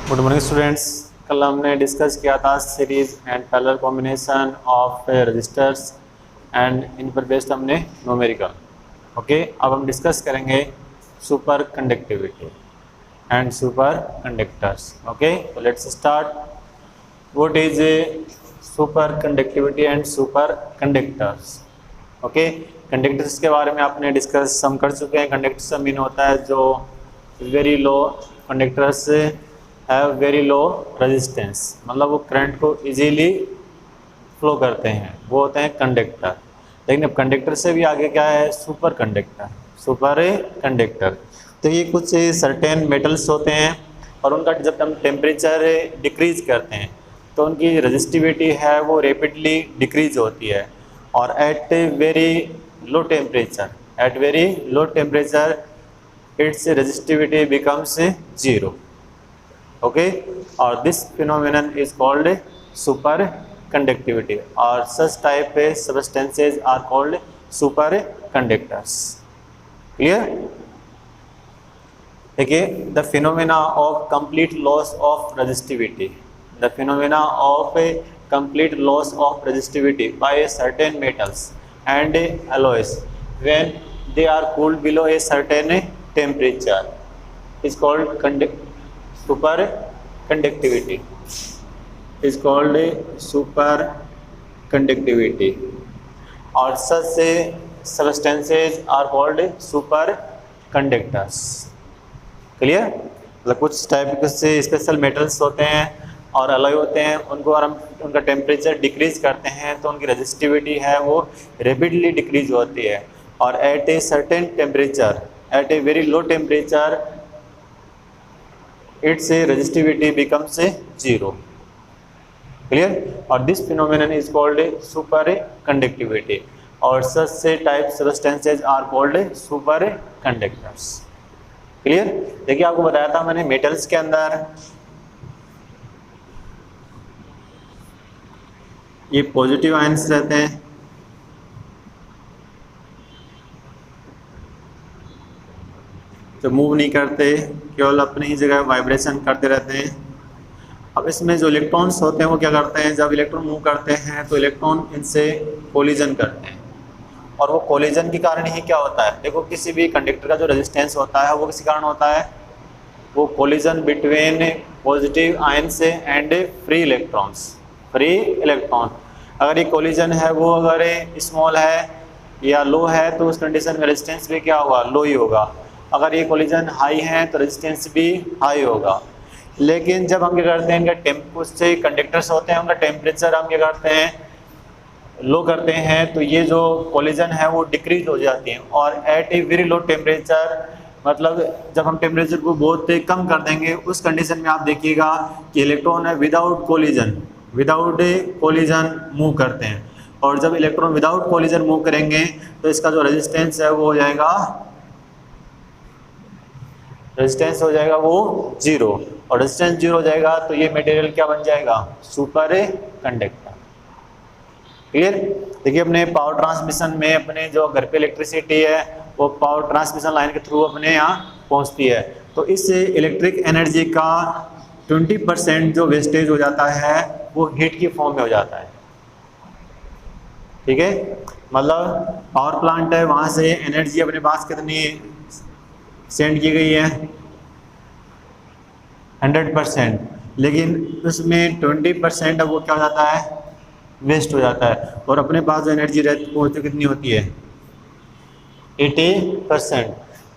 Good morning students. कल हमने discuss किया था series and parallel combination of resistors and इन पर बेस्ड हमने न्यूमेरिकल। ओके, अब हम डिस्कस करेंगे superconductivity and superconductors. Okay, तो let's start. What is superconductivity and superconductors? Okay, conductors के बारे में आपने डिस्कस हम कर चुके हैं। कंडक्टर्स का मीन होता है जो very low conductors have very low resistance, मतलब वो करंट को इजीली फ्लो करते हैं, वो होते हैं कंडक्टर। लेकिन अब कंडक्टर से भी आगे क्या है? Super conductor. सुपर कंडक्टर तो ये कुछ सर्टेन मेटल्स होते हैं और उनका जब हम टेम्परेचर डिक्रीज करते हैं तो उनकी रेजिस्टिविटी है वो रैपिडली डिक्रीज होती है और at very low temperature its resistivity becomes zero. Okay, और this phenomenon is called superconductivity और such type substances are called superconductors. Clear? देखिए, the phenomena of complete loss of resistivity, the phenomena of complete loss of resistivity by certain metals and alloys when they are cooled below a certain temperature is called super conductivity, is called super conductivity और such substances are called super conductors। Clear? मतलब कुछ type से special metals होते हैं और alloy होते हैं, उनको और हम उनका टेम्परेचर डिक्रीज करते हैं तो उनकी रेजिस्टिविटी है वो रैपिडली डिक्रीज होती है और at a certain temperature, at a very low temperature its resistivity becomes zero. Clear? और this phenomenon is called superconductivity और सच से type substances are called superconductors. Clear? देखिए, आपको बताया था मैंने मेटल्स के अंदर ये पॉजिटिव आयंस रहते हैं, जो मूव नहीं करते, केवल अपनी ही जगह वाइब्रेशन करते रहते हैं। अब इसमें जो इलेक्ट्रॉन्स होते हैं वो क्या करते हैं? जब इलेक्ट्रॉन मूव करते हैं तो इलेक्ट्रॉन इनसे कोलिजन करते हैं और वो कोलिजन के कारण ही क्या होता है? देखो, किसी भी कंडक्टर का जो रेजिस्टेंस होता है वो किसी कारण होता है? वो collision between positive ions and free electron. अगर ये कोलिजन है वो अगर स्मॉल है या लो है तो उस कंडीशन में रेजिस्टेंस भी क्या होगा? लो ही होगा। अगर ये कोलिजन हाई है तो रेजिस्टेंस भी हाई होगा। लेकिन जब हम क्या करते हैं, इनका उससे कंडक्टर्स होते हैं उनका टेम्परेचर हम क्या करते हैं? लो करते हैं, तो ये जो कोलिजन है वो डिक्रीज हो जाती है और at a very low temperature, मतलब जब हम टेम्परेचर को बहुत कम कर देंगे उस कंडीशन में आप देखिएगा कि इलेक्ट्रॉन है विदाउट कोलिजन मूव करते हैं और जब इलेक्ट्रॉन विदाउट कोलिजन मूव करेंगे तो इसका जो रेजिस्टेंस है वो हो जाएगा, रेजिस्टेंस हो जाएगा वो जीरो और रेजिस्टेंस जीरो हो जाएगा तो ये मटेरियल क्या बन जाएगा? Super conductor. क्लियर? देखिए, अपने पावर ट्रांसमिशन में अपने जो घर पे इलेक्ट्रिसिटी है वो पावर ट्रांसमिशन लाइन के थ्रू अपने यहाँ पहुँचती है, तो इस इलेक्ट्रिक एनर्जी का 20% जो वेस्टेज हो जाता है वो हीट की फॉर्म में हो जाता है। ठीक है? मतलब पावर प्लांट है, वहाँ से एनर्जी अपने पास कितनी सेंड की गई है? 100%, लेकिन उसमें 20% अब वो क्या हो जाता है? वेस्ट हो जाता है और अपने पास जो एनर्जी रहती है वो कितनी होती है? 80%।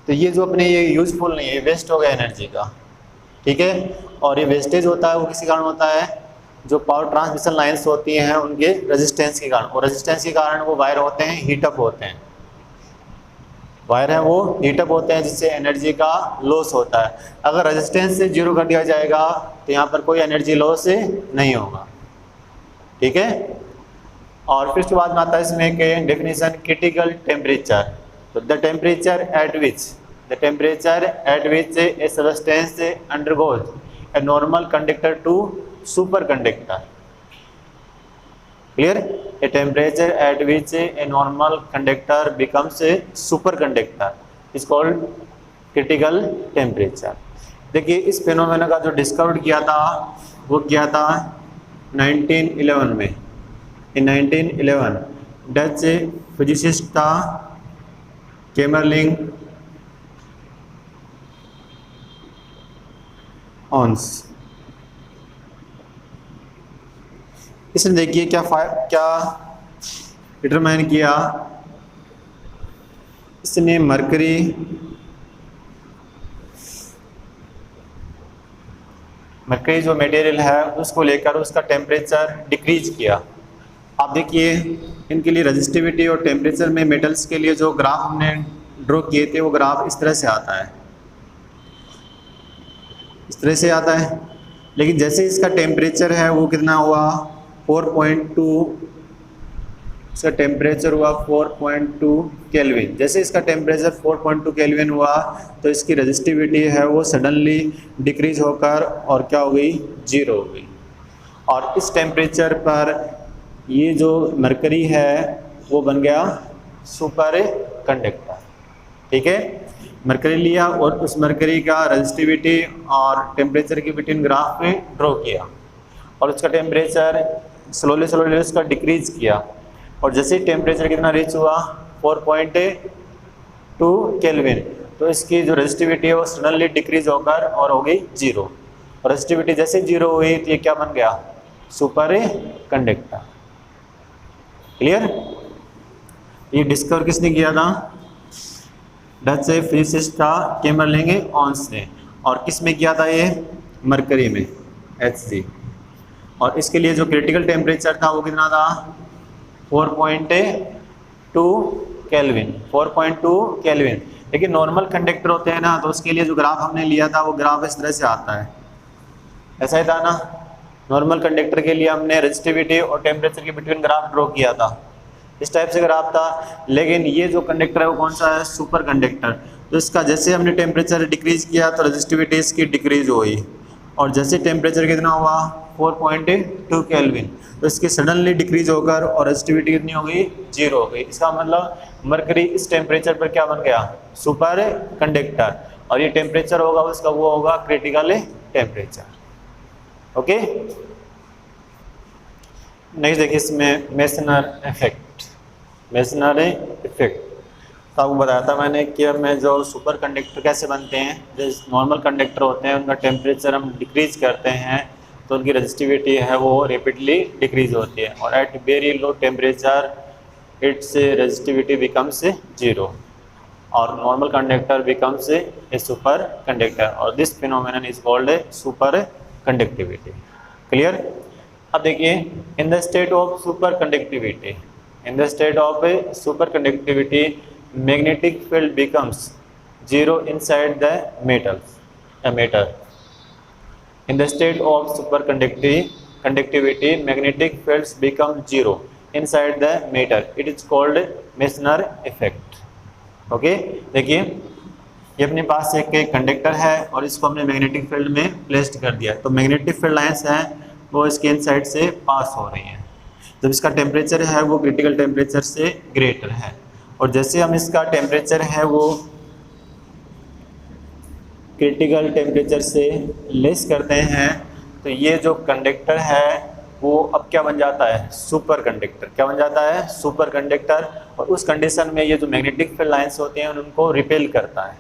तो ये जो अपने ये यूजफुल नहीं है, वेस्ट हो गया एनर्जी का। ठीक है? और ये वेस्टेज होता है वो किसी कारण होता है? जो पावर ट्रांसमिशन लाइन्स होती हैं उनके रेजिस्टेंस के कारण, और रेजिस्टेंस के कारण वो वायर होते हैं हीटअप होते हैं, वायर है वो हीटअप होते हैं जिससे एनर्जी का लॉस होता है। अगर रेजिस्टेंस से जीरो कर दिया जाएगा तो यहाँ पर कोई एनर्जी लॉस नहीं होगा। ठीक है? और फिर उसके बाद में आता है इसमें के डेफिनेशन क्रिटिकल टेम्परेचर। तो the temperature at which a substance undergoes a normal conductor to superconductor. Clear? A temperature at which a normal conductor becomes a superconductor is called critical temperature। देखिए इस phenomena का जो discover किया था वो किया था 1911 में। इन 1911 डच फिजिसिस्ट था कैमरलिंग ऑन्स। इसने देखिए क्या डिटरमाइन किया, इसने मरकरी जो मटेरियल है उसको लेकर उसका टेम्परेचर डिक्रीज किया। आप देखिए इनके लिए रेजिस्टिविटी और टेम्परेचर में मेटल्स के लिए जो ग्राफ हमने ड्रॉ किए थे वो ग्राफ इस तरह से आता है, इस तरह से आता है। लेकिन जैसे इसका टेम्परेचर है वो कितना हुआ 4.2, इसका टेम्परेचर हुआ 4.2 केल्विन। जैसे इसका टेम्परेचर 4.2 केल्विन हुआ तो इसकी रेजिस्टिविटी है वो सडनली डिक्रीज होकर और क्या हो गई 0 हो गई। और इस टेम्परेचर पर ये जो मरकरी है वो बन गया सुपर कंडक्टर। ठीक है, मरकरी लिया और उस मरकरी का रेजिस्टिविटी और टेम्परेचर के बिटवीन ग्राफ में ड्रॉ किया और उसका टेम्परेचर स्लोली उसका डिक्रीज किया। और जैसे ही टेम्परेचर कितना रीच हुआ 4.2 केल्विन तो इसकी जो रेजिस्टिविटी है वो सडनली डिक्रीज होकर और हो गई 0। और रेजिस्टिविटी जैसे 0 हुई तो ये क्या बन गया सुपर कंडक्टर। क्लियर? ये डिस्कवर किसने किया था? डच फिजिसिस्ट था कैमरलिंग ऑन्स ने। और किस में किया था ये? मरकरी में Hg। और इसके लिए जो क्रिटिकल टेम्परेचर था वो कितना था 4.2 केल्विन। 4.2 केल्विन। लेकिन नॉर्मल कंडक्टर होते हैं ना तो उसके लिए जो ग्राफ हमने लिया था वो ग्राफ इस तरह से आता है, ऐसा ही था ना। नॉर्मल कंडक्टर के लिए हमने रेजिस्टिविटी और टेम्परेचर के बिटवीन ग्राफ ड्रॉ किया था, इस टाइप से ग्राफ था। लेकिन ये जो कंडक्टर है वो कौन सा है? Super conductor. तो इसका जैसे हमने टेम्परेचर डिक्रीज किया तो रेजिस्टिविटी इसकी डिक्रीज हुई और जैसे टेम्परेचर कितना हुआ 4.2 केल्विन तो इसकी सडनली डिक्रीज होकर और रेजिस्टिविटी कितनी हो गई 0 हो गई। इसका मतलब मरकरी इस टेम्परेचर पर क्या बन गया सुपर कंडक्टर। और ये टेम्परेचर होगा उसका वो होगा क्रिटिकल टेम्परेचर। ओके, नेक्स्ट देखिए इसमें मेसनर इफेक्ट। मेसनर इफेक्ट तो आपको बताया था मैंने कि अब में जो सुपर कंडक्टर कैसे बनते हैं। जो नॉर्मल कंडक्टर होते हैं उनका टेम्परेचर हम डिक्रीज करते हैं तो उनकी रेजिस्टिविटी है वो रैपिडली डिक्रीज होती है और at very low temperature its resistivity becomes 0 और normal conductor becomes a superconductor और this phenomenon is called a superconductivity. Clear? अब देखिए in the state of superconductivity, in the state of superconductivity magnetic field becomes 0 inside the matter. In the state of superconductivity, magnetic fields become 0 inside the matter. It is called Meissner effect. Okay, देखिए ये अपने पास एक conductor है और इसको हमने magnetic field में placed कर दिया। तो मैग्नेटिक फील्ड लाइंस हैं वो इसके इनसाइड से पास हो रही हैं। जब इसका टेम्परेचर है वो क्रिटिकल टेम्परेचर से ग्रेटर है और जैसे हम इसका टेम्परेचर है वो क्रिटिकल टेम्परेचर से लेस करते हैं तो ये जो कंडक्टर है वो अब क्या बन जाता है सुपर कंडक्टर। क्या बन जाता है? Super conductor. और उस कंडीशन में ये जो मैग्नेटिक फील्ड लाइंस होती हैं उनको रिपेल करता है।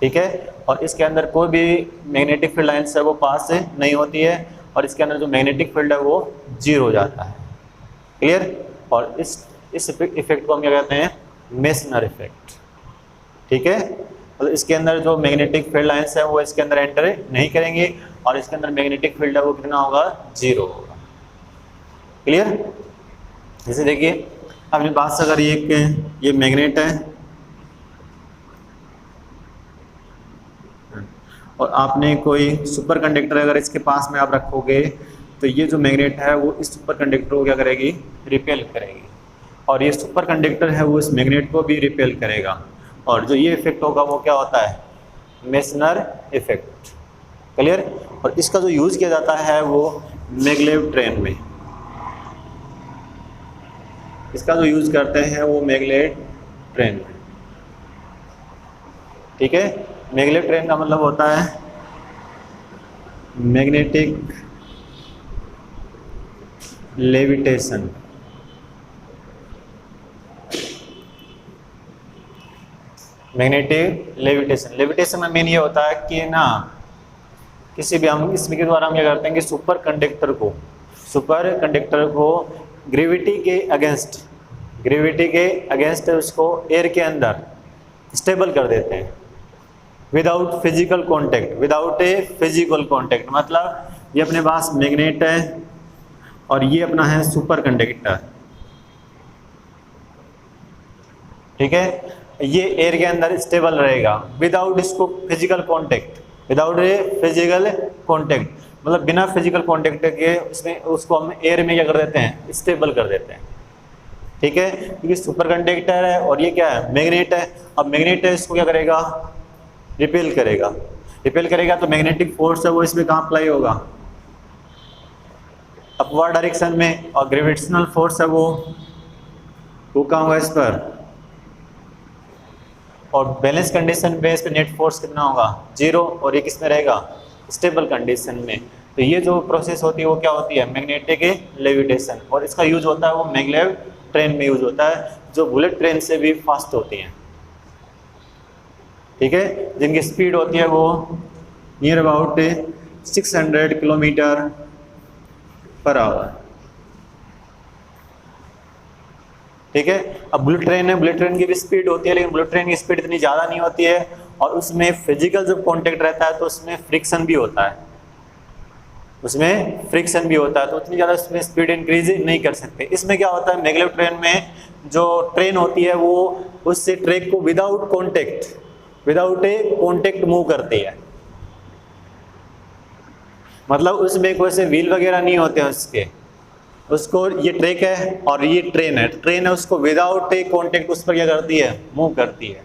ठीक है, और इसके अंदर कोई भी मैग्नेटिक फील्ड लाइंस है वो पास से नहीं होती है और इसके अंदर जो मैग्नेटिक फील्ड है वो 0 हो जाता है। क्लियर? और इस इफेक्ट को हम क्या कहते हैं? Meissner effect. ठीक है, तो इसके अंदर जो मैग्नेटिक फील्ड लाइंस है वो इसके अंदर एंटर नहीं करेंगे और इसके अंदर मैग्नेटिक फील्ड है वो कितना होगा 0 होगा। क्लियर? जैसे देखिए अपने पास अगर ये मैग्नेट है और आपने कोई सुपर कंडक्टर अगर इसके पास में आप रखोगे तो ये जो मैग्नेट है वो इस सुपर कंडक्टर को क्या करेगी? रिपेल करेगी और ये सुपर कंडक्टर है वो इस मैग्नेट को भी रिपेल करेगा और जो ये इफेक्ट होगा वो क्या होता है? Meissner effect. क्लियर? और इसका जो यूज़ किया जाता है वो मैगलेव ट्रेन में, इसका जो यूज़ करते हैं वो मैगलेव ट्रेन में। ठीक है, मैगलेव ट्रेन का मतलब होता है magnetic levitation. Magnetic levitation, levitation में मेन ये होता है कि ना किसी भी हम इसके द्वारा हम क्या करते हैं कि सुपर कंडक्टर को ग्रेविटी के अगेंस्ट उसको एयर के अंदर स्टेबल कर देते हैं विदाउट ए फिजिकल कॉन्टेक्ट। मतलब ये अपने पास मैग्नेट है और ये अपना है सुपर कंडक्टर, ठीक है। ये एयर के अंदर स्टेबल रहेगा विदाउट इसको फिजिकल कॉन्टेक्ट, मतलब बिना फिजिकल कॉन्टेक्ट के उसमें उसको हम एयर में क्या कर देते हैं, स्टेबल कर देते हैं, ठीक है। क्योंकि सुपर कंडक्टर है और ये क्या है, मैग्नेट है। अब मैग्नेट है, इसको क्या करेगा, रिपेल करेगा तो मैग्नेटिक फोर्स है वो इसमें कहाँ अप्लाई होगा, अपवर्ड डायरेक्शन में, और ग्रेविटेशनल फोर्स है वो कहाँ होगा, इस पर। और बैलेंस कंडीशन पे इस पे नेट फोर्स कितना होगा, 0, और ये किस में रहेगा, स्टेबल कंडीशन में। तो ये जो प्रोसेस होती है वो क्या होती है, मैग्नेटिक लेविटेशन। और इसका यूज होता है वो मैग्लेव ट्रेन में यूज होता है, जो बुलेट ट्रेन से भी फास्ट होती हैं, ठीक है, जिनकी स्पीड होती है वो near about 600 kilometre per hour, ठीक है। अब बुलेट ट्रेन की भी स्पीड होती है, लेकिन बुलेट ट्रेन की स्पीड इतनी ज़्यादा नहीं होती है, और उसमें फिजिकल जब कांटेक्ट रहता है तो उसमें फ्रिक्शन भी होता है, तो उतनी ज़्यादा उसमें स्पीड इंक्रीज नहीं कर सकते। इसमें क्या होता है, मैग्लेव ट्रेन में जो ट्रेन होती है वो उससे ट्रैक को विदाउट ए कॉन्टेक्ट मूव करती है, मतलब उसमें कोई से व्हील वगैरह नहीं होते हैं उसको ये ट्रैक है और ये ट्रेन है, उसको विदाउट ए कॉन्टेक्ट उस पर क्या करती है, मूव करती है।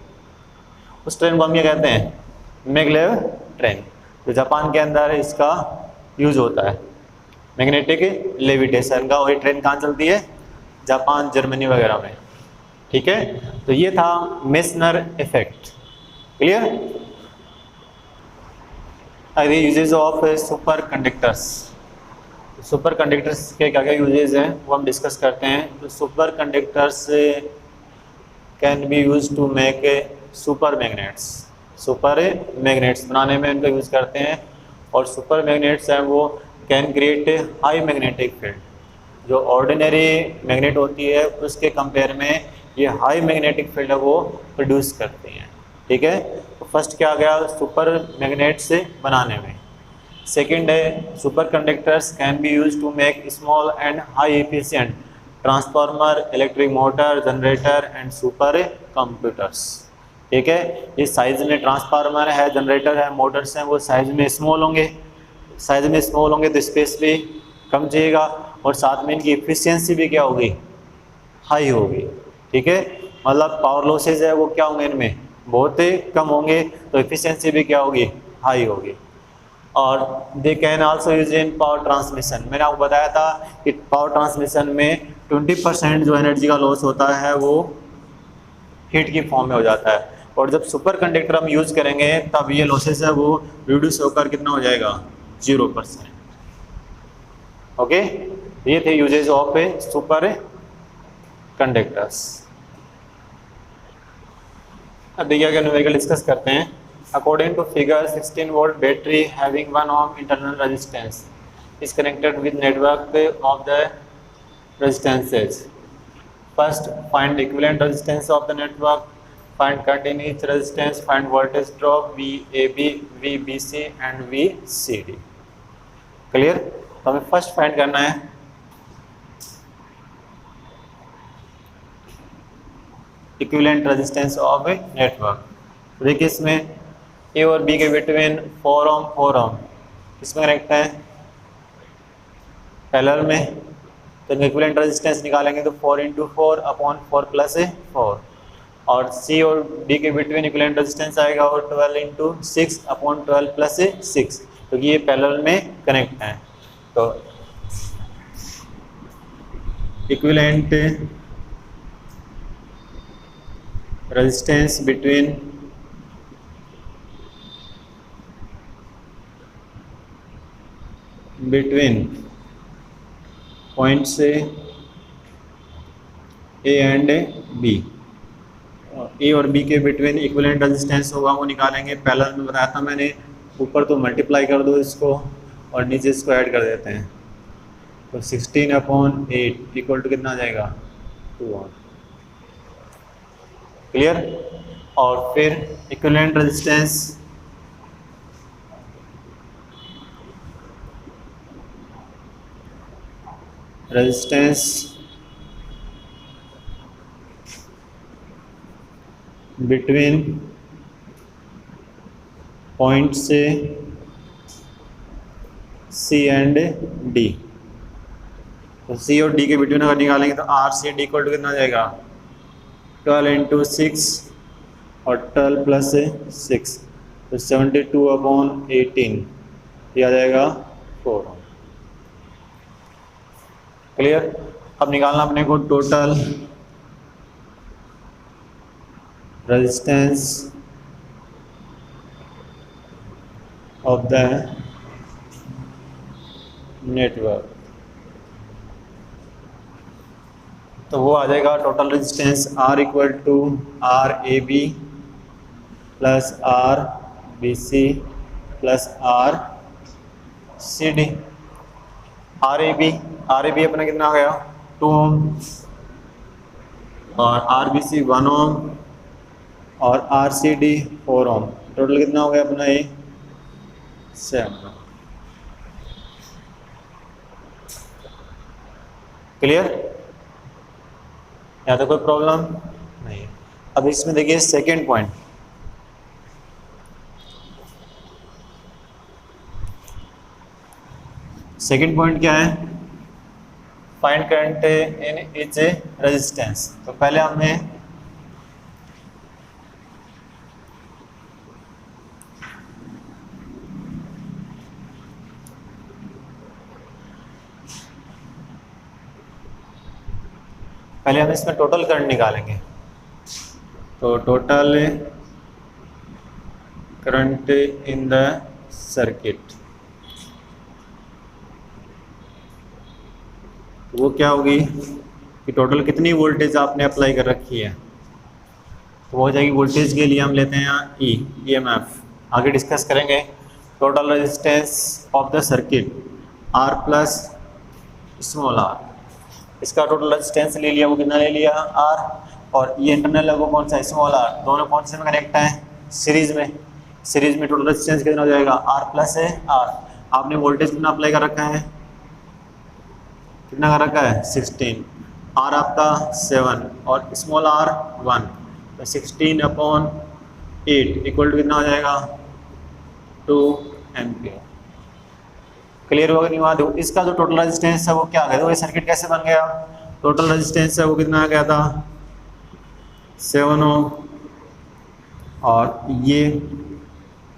उस ट्रेन को हम क्या कहते हैं, मैग्लेव ट्रेन। तो जापान के अंदर इसका यूज होता है मैग्नेटिक लेविटेशन का, और ये ट्रेन कहाँ चलती है, जापान, जर्मनी वगैरह में, ठीक है। तो ये था मेसनर इफेक्ट, क्लियर। अरे यूजेज ऑफ सुपर कंडक्टर्स के क्या क्या यूजेज हैं वो हम डिस्कस करते हैं। तो superconductors can be use to make super magnets बनाने में इनका यूज़ करते हैं। और सुपर मैग्नेट्स हैं वो can create high magnetic field, जो ऑर्डिनरी मैग्नेट होती है उसके कंपेयर में ये हाई मैग्नेटिक फील्ड है वो प्रोड्यूस करती हैं, ठीक है। तो फर्स्ट क्या आ गया, सुपर मैग्नेट्स बनाने में। सेकेंड है superconductors can be use to make small and high efficient transformer, electric motor, generator and supercomputers, ठीक है। ये साइज में ट्रांसफार्मर है, जनरेटर है, मोटर्स हैं, वो साइज में स्मॉल होंगे तो स्पेस भी कम चाहिएगा, और साथ में इनकी एफिशिएंसी भी क्या होगी, हाई होगी, ठीक है। मतलब पावर लॉसेज है वो क्या होंगे, इनमें बहुत ही कम होंगे, तो एफिशिएंसी भी क्या होगी, हाई होगी। और they can also use in power transmission. मैंने आपको बताया था कि पावर ट्रांसमिशन में 20% जो एनर्जी का लॉस होता है वो हीट की फॉर्म में हो जाता है, और जब सुपर कंडक्टर हम यूज़ करेंगे तब ये लॉसेस है वो रिड्यूस होकर कितना हो जाएगा, 0%। ओके, ये थे uses of a super conductors. अब देखिए अगर न्यूमेरिकल डिस्कस करते हैं। According to figure 16 volt battery having 1 ohm internal resistance is connected with network of the resistances. First find equivalent resistance of the network, find current in each resistance, find voltage drop VAB, VBC and VCD। Clear. तो हमें first find करना है equivalent resistance of a network. देखिए इसमें A और B के between 4 ohm किसमें connect है, पैरेलल में। तो इक्विवेलेंट रेजिस्टेंस निकालेंगे तो 4 × 4 अपॉन 4 + 4, और सी और डी के बिटवीन इक्विवेलेंट रेजिस्टेंस आएगा और 12 × 6 अपॉन 12 + 6, क्योंकि ये पैरेलल में कनेक्ट है। तो equivalent resistance between between point से ए एंड बी, ए और बी के बिटवीन इक्विवेलेंट रेजिस्टेंस होगा वो निकालेंगे। पहला में बताया था मैंने, ऊपर तो मल्टीप्लाई कर दो इसको और नीचे इसको ऐड कर देते हैं, तो 16/8 इक्वल टू कितना आ जाएगा 2 ओम। क्लियर। और फिर इक्विवेलेंट रेजिस्टेंस बिटवीन पॉइंट से सी एंड डी, तो सी और डी के बिटवीन अगर निकालेंगे तो R C D equal to कितना आ जाएगा 12 × 6 और 12 + 6, तो 72/18 ये आ जाएगा 4 ओम। क्लियर। अब निकालना अपने को total resistance of the network, तो वो आ जाएगा total resistance R equal to RAB plus RBC plus RCD। RAB अपना कितना हो गया 2 ओम, और RBC 1 ओम, और RCD 4 ओम। टोटल कितना हो गया अपना ये 7 ओम। क्लियर। यहाँ तो कोई प्रॉब्लम नहीं है। अब इसमें देखिए सेकेंड पॉइंट, सेकेंड पॉइंट क्या है, find current in each resistance. तो पहले हमने हम इसमें टोटल करंट निकालेंगे। तो total current in the circuit, वो क्या होगी कि टोटल कितनी वोल्टेज आपने अप्लाई कर रखी है, तो वो हो जाएगी। वोल्टेज के लिए हम लेते हैं यहाँ EMF, आगे डिस्कस करेंगे। Total resistance of the circuit R plus small r, इसका टोटल रेजिस्टेंस ले लिया, वो कितना ले लिया R, और ये इंटरनल है वो कौन सा है स्मॉल r। दोनों कौन से में कनेक्ट हैं सीरीज में। सीरीज में टोटल रेजिस्टेंस कितना हो जाएगा R प्लस R। आपने वोल्टेज कितना अप्लाई कर रखा है, कितना कर रखा है 16, R आपका 7 और स्मॉल r 1, तो 16/8 इक्वल टू कितना हो जाएगा 2 एम्पियर। क्लियर होगा नहीं हुआ। देखो इसका जो टोटल रेजिस्टेंस है वो क्या है, ये सर्किट कैसे बन गया, टोटल रेजिस्टेंस है वो कितना आ गया था 7 ओम, और ये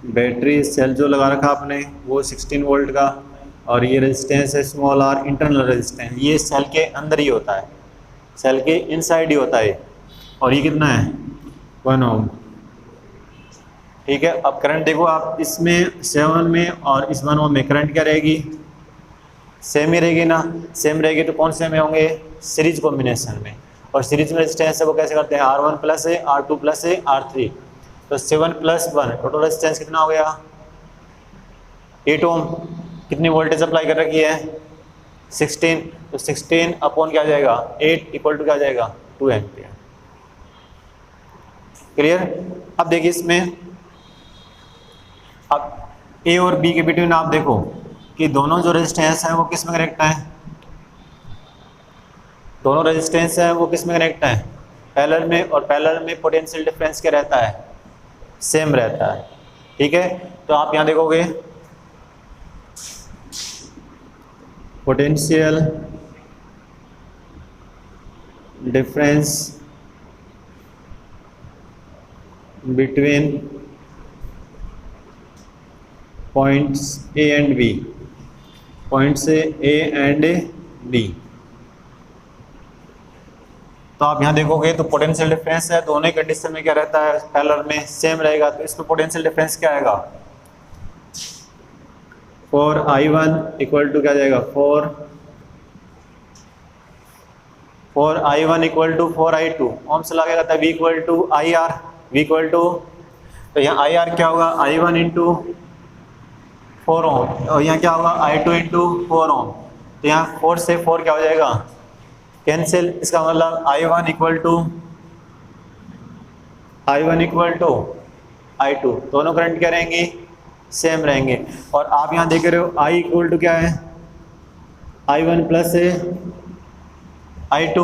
बैटरी सेल जो लगा रखा आपने वो 16 वोल्ट का, और ये रेजिस्टेंस है स्मॉल r इंटरनल रेजिस्टेंस, ये सेल के अंदर ही होता है, सेल के इनसाइड ही होता है, और ये कितना है 1 ओम। ठीक है। अब करंट देखो आप, इसमें 7 में और इस 1 ओम में करंट क्या रहेगी, सेम ही रहेगी ना। सेम रहेगी तो कौन से में होंगे, सीरीज कॉम्बिनेशन में। और सीरीज में रेजिस्टेंस है वो कैसे करते हैं, R1 प्लस है R2 प्लस है R3, तो 7 + 1 टोटल रेजिस्टेंस कितना हो गया 8 ओम। कितनी वोल्टेज अप्लाई कर रखी है 16, तो 16 अपॉन क्या आ जाएगा 8 इक्वल टू क्या आ जाएगा 2 एम्पियर। क्लियर। अब देखिए इसमें, अब ए और बी के बिटवीन आप देखो कि दोनों जो रेजिस्टेंस है वो किस में कनेक्ट है, दोनों रेजिस्टेंस है वो किस में कनेक्ट है पैरेलल में, और पैरेलल में पोटेंशियल डिफरेंस क्या रहता है सेम रहता है। ठीक है। तो आप यहाँ देखोगे potential difference between points A and B, point से ए एंड बी, तो आप यहाँ देखोगे तो पोटेंशियल डिफरेंस है दोनों ही कंडीशन में क्या रहता है पैरेलल में सेम रहेगा, तो इसमें पोटेंशियल डिफरेंस क्या आएगा 4I1 इक्वल टू क्या आ जाएगा, 4I1 equal to 4I2। Ohms लगेगा तब V equal to IR, V equal to, तो यहाँ IR क्या होगा, I1 इंटू 4 ओम, और यहाँ क्या होगा I2 इंटू 4 ओम। तो यहाँ 4 से 4 क्या हो जाएगा, कैंसिल। इसका मतलब I1 इक्वल टू I2, दोनों करंट क्या रहेंगी, सेम रहेंगे। और आप यहाँ देख रहे हो I इक्वल टू क्या है, I1 plus I2,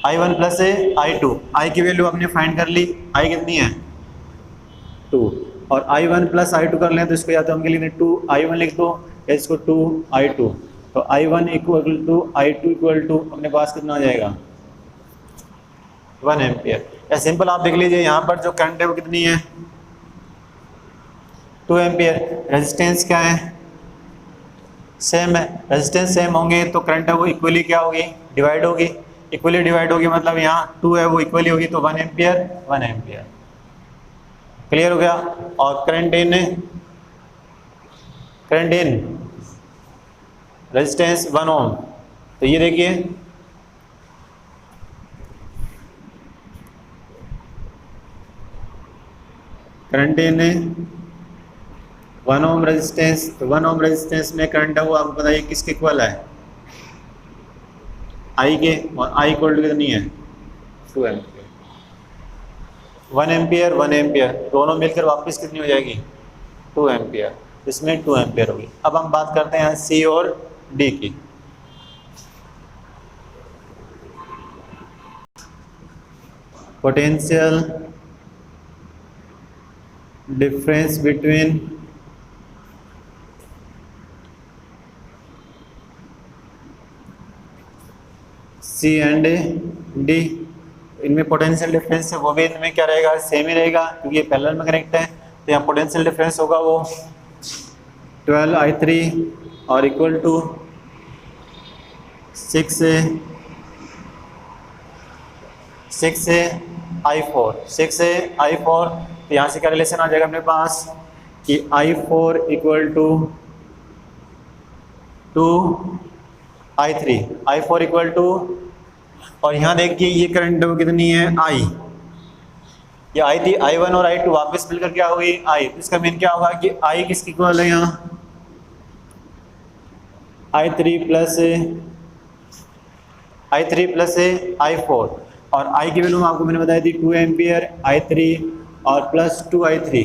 I1 plus I2। I की वैल्यू आपने फाइंड कर ली, I कितनी है 2, और I1 प्लस I2 कर लें तो इसको या तो हम लिख दें 2I1 लिख दो, या इसको 2I2। तो I1 equal to I2 equal to अपने पास कितना आ जाएगा, 1 एम्पियर। या सिंपल आप देख लीजिए यहाँ पर जो करंट है वो कितनी है, 2 एम्पियर। रेजिस्टेंस क्या है, सेम है। रेजिस्टेंस सेम होंगे तो करंट है वो इक्वली क्या होगी, डिवाइड होगी। इक्वली डिवाइड होगी मतलब यहाँ 2 है वो इक्वली होगी, तो 1 एम्पियर 1 एम्पियर। क्लियर हो गया। और करंट इन रेजिस्टेंस 1 ओम, तो ये देखिए करंट इन 1 ओम रेजिस्टेंस, तो 1 ओम रेजिस्टेंस में करंट है वो आपको बताइए किसके इक्वल है, आई के, और आई इक्वल टू कितनी है 2 एम्पियर। 1 एम्पियर 1 एम्पियर दोनों मिलकर वापस कितनी हो जाएगी, 2 एम्पियर। इसमें 2 एम्पियर होगी। अब हम बात करते हैं सी और डी की। Potential difference between C and D, इनमें पोटेंशियल डिफरेंस है वो भी इनमें क्या रहेगा, सेम ही रहेगा, क्योंकि ये पैरेलल में कनेक्ट है। तो यहाँ पोटेंशियल डिफरेंस होगा वो 12I3 और इक्वल टू 6I4। तो यहाँ से क्या रिलेशन आ जाएगा अपने पास कि I4 equal to 2I3, I4 equal to, और यहाँ देखिए ये करंट वो कितनी है I, ये I थी, I1 और I2 वापस मिलकर क्या होगी I। तो इसका मीन क्या होगा कि I किसकी इक्वल है यहाँ, I3 प्लस I4, और I की वैल्यू आपको मैंने बताई थी 2 एम्पियर, I3 और प्लस 2I3,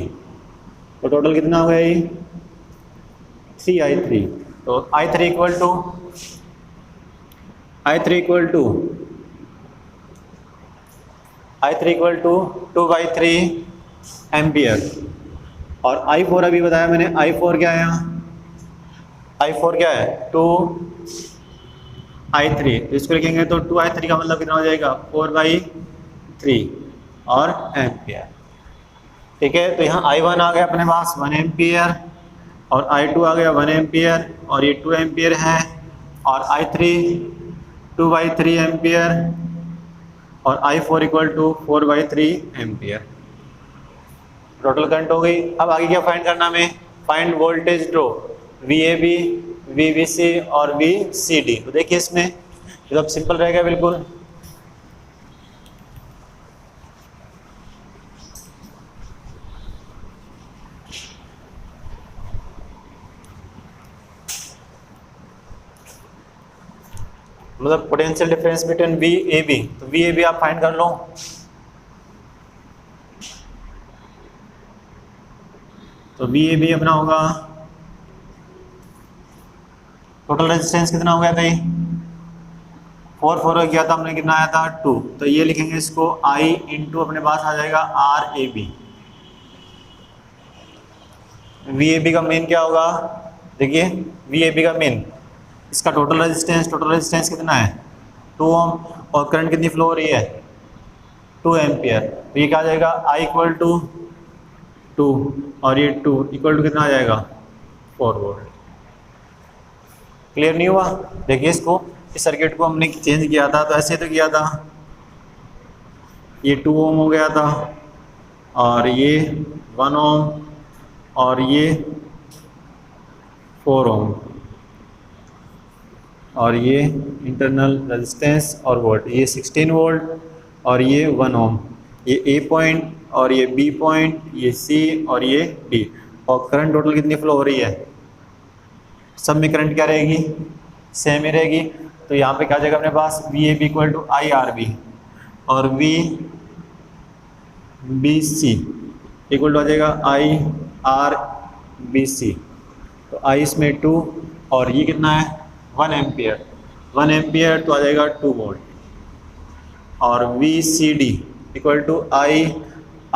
तो टोटल कितना हो गया ये 3I3। तो I3 इक्वल टू 2/3 एम्पियर। और I4 अभी बताया मैंने, I4 क्या है यहाँ, I4 क्या है 2I3, तो इसको लिखेंगे तो 2I3 का मतलब कितना हो जाएगा 4/3 और एम्पियर। ठीक है, तो यहाँ I1 आ गया अपने पास 1 एम्पियर, और I2 आ गया 1 एम्पियर, और ये 2 एम्पियर है, और I3 2/3 एम्पियर, और I4 equal to 4/3 ampere. Total current हो गई। अब आगे क्या फाइंड करना हमें, find voltage drop VAB, VBC और VCD। तो देखिए इसमें तो अब सिंपल रहेगा बिल्कुल। मतलब पोटेंशियल डिफरेंस बिटवीन VAB, तो VAB आप फाइंड कर लो। तो VAB अपना होगा, टोटल रेजिस्टेंस कितना हो गया था ये 4 हो गया था, हमने कितना आया था 2, तो ये लिखेंगे इसको I इंटू अपने पास आ जाएगा RAB। VAB का मेन क्या होगा, देखिए VAB का मेन, इसका टोटल रेजिस्टेंस कितना है 2 ओम, और करंट कितनी फ्लो हो रही है 2 एम्पियर। तो ये क्या आ जाएगा I इक्वल टू 2, और ये 2 इक्वल टू कितना आ जाएगा 4 वोल्ट। क्लियर नहीं हुआ। देखिए इसको, इस सर्किट को हमने चेंज किया था, तो ऐसे तो किया था, ये 2 ओम हो गया था, और ये 1 ओम, और ये 4 ओम, और ये इंटरनल रेजिस्टेंस और वोल्ट, ये 16 वोल्ट और ये 1 ओम, ये ए पॉइंट और ये बी पॉइंट, ये सी और ये डी। और करंट टोटल कितनी फ्लो हो रही है, सब में करंट क्या रहेगी, सेम ही रहेगी। तो यहाँ पे क्या जाएगा अपने पास, V A B equal to I R B, और V B C equal to आ जाएगा आई आर बी सी। तो आई इसमें 2 और ये कितना है 1 एम्पियर, 1 एम्पियर तो आ जाएगा 2 वोल्ट। और V C D equal to I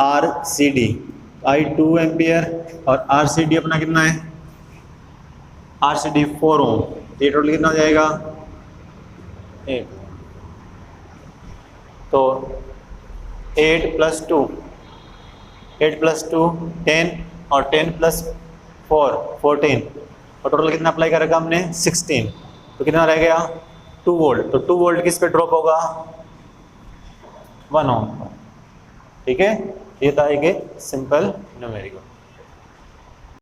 R C D, I 2 ampere और आर सी डी अपना कितना है, आर सी डी 4 ओम। ये टोटल कितना आ जाएगा 8। तो 8 + 2, 8 + 2 10 और 10 + 4 14, और टोटल कितना अप्लाई करेगा हमने 16। तो कितना रह गया 2 वोल्ट। तो 2 वोल्ट किस पे ड्रॉप होगा 1 ओम। ठीक है, ये था एक सिंपल न्यूमेरिकल।